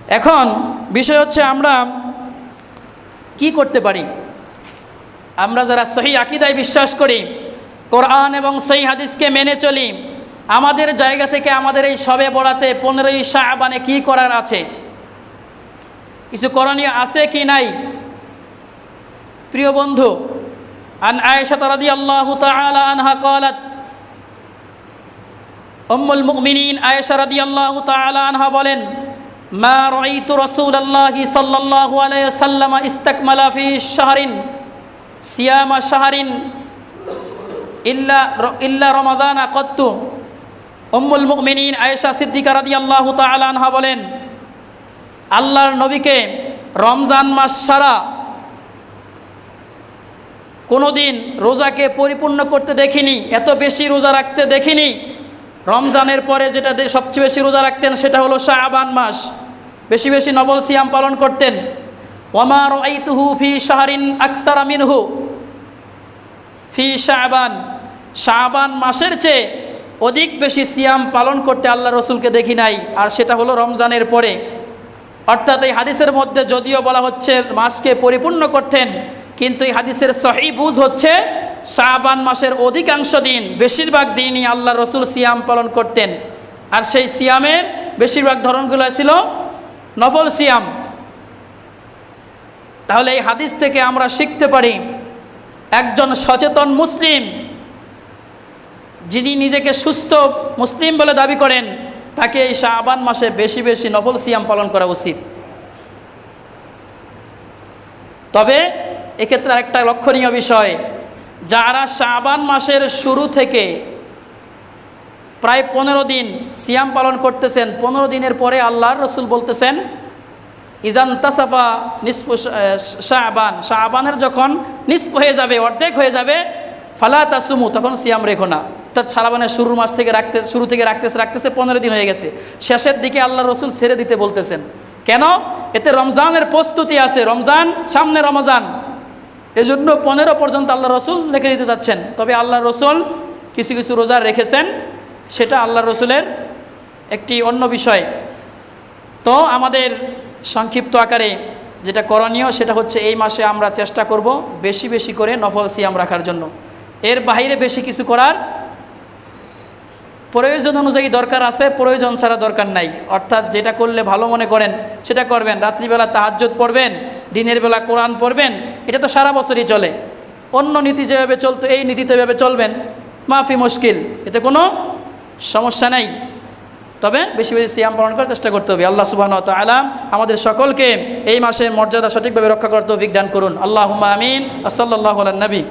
এখন বিষয় হচ্ছে আমরা কি করতে পারি। আমরা যারা সহি আকীদায় বিশ্বাস করি, কোরআন এবং সহি হাদিসকে মেনে চলি, আমাদের জায়গা থেকে আমাদের এই শবে বরাতে 15ই শাবানে কি করার আছে, কিছু করণীয় আছে কি নাই। প্রিয় বন্ধু, আন আয়েশা রাদিয়াল্লাহু তাআলা আনহা ক্বালাত, উম্মুল মুমিনিন আয়েশা রাদিয়াল্লাহু তাআলা আনহা বলেন, মা রাআইতু রাসূলুল্লাহি সাল্লাল্লাহু আলাইহি ওয়াসাল্লাম ইস্তাকমালা ফি শাহরিন সিয়ামা শাহরিন ইল্লা রমাদানা কত্তু। উম্মুল মুমিনিন আয়েশা সিদ্দিকা রাদিয়াল্লাহু তাআলা আনহা বলেন, আল্লাহর নবীকে রমজান মাস ছাড়া কোনোদিন রোজাকে পরিপূর্ণ করতে দেখিনি, এত বেশি রোজা রাখতে দেখিনি। রমজানের পরে যেটা সবচেয়ে বেশি রোজা রাখতেন সেটা হলো শাবান মাস, বেশি বেশি নফল সিয়াম পালন করতেন। ওয়ামা রাআইতুহু ফি শাহরিন আকসারা মিনহু ফি শাবান, শাবান মাসের চেয়ে অধিক বেশি সিয়াম পালন করতে আল্লাহ রসুলকে দেখি নাই, আর সেটা হলো রমজানের পরে। অর্থাৎ এই হাদিসের মধ্যে যদিও বলা হচ্ছে মাসকে পরিপূর্ণ করতেন, কিন্তু এই হাদিসের সহি বুঝ হচ্ছে শাবান মাসের অধিকাংশ দিন, বেশিরভাগ দিনই আল্লাহ রসুল সিয়াম পালন করতেন। আর সেই সিয়ামের বেশিরভাগ ধরনগুলো ছিল নফল সিয়াম। তাহলে এই হাদিস থেকে আমরা শিখতে পারি, একজন সচেতন মুসলিম যিনি নিজেকে সুস্থ মুসলিম বলে দাবি করেন, তাকে এই শাবান মাসে বেশি বেশি নফল সিয়াম পালন করা উচিত। তবে এক্ষেত্রে আরেকটা লক্ষণীয় বিষয়, যারা শাবান মাসের শুরু থেকে প্রায় 15 দিন সিয়াম পালন করতেছেন, 15 দিনের পরে আল্লাহর রসুল বলতেছেন, ইজান তাসাফা নিসফু শাবান, শাবানের যখন নিসফ হয়ে যাবে, অর্ধেক হয়ে যাবে, ফালা তাসুমু, তখন সিয়াম রেখো না। অর্থাৎ শাবানের শুরুর মাস থেকে শুরু থেকে রাখতেছে 15 দিন হয়ে গেছে, শেষের দিকে আল্লাহ রসুল ছেড়ে দিতে বলতেছেন। কেন? এতে রমজানের প্রস্তুতি আছে, রমজান সামনে, রমজান, এজন্য 15 পর্যন্ত আল্লাহ রসুল রেখে দিতে যাচ্ছেন। তবে আল্লাহ রসুল কিছু কিছু রোজা রেখেছেন, সেটা আল্লাহ রসুলের একটি অন্য বিষয়। তো আমাদের সংক্ষিপ্ত আকারে যেটা করণীয় সেটা হচ্ছে এই মাসে আমরা চেষ্টা করব বেশি বেশি করে নফল সিয়াম রাখার জন্য। এর বাইরে বেশি কিছু করার প্রয়োজন অনুযায়ী দরকার আছে, প্রয়োজন ছাড়া দরকার নাই। অর্থাৎ যেটা করলে ভালো মনে করেন সেটা করবেন, রাত্রিবেলা তাহাজ্জুদ পড়বেন, দিনের বেলা কোরআন পড়বেন, এটা তো সারা বছরই চলে। অন্য নীতি যেভাবে চলতো এই নীতিতে এভাবে চলবেন, মাফি মুশকিল, এতে কোনো সমস্যা নেই। তবে বেশি বেশি সিয়াম পালন করার চেষ্টা করতে হবে। আল্লাহ সুবহানাহু ওয়া তাআলা আমাদের সকলকে এই মাসের মর্যাদা সঠিকভাবে রক্ষা করার তৌফিক দান করুন। আল্লাহুম্মা আমিন। সাল্লাল্লাহু আলান নবী।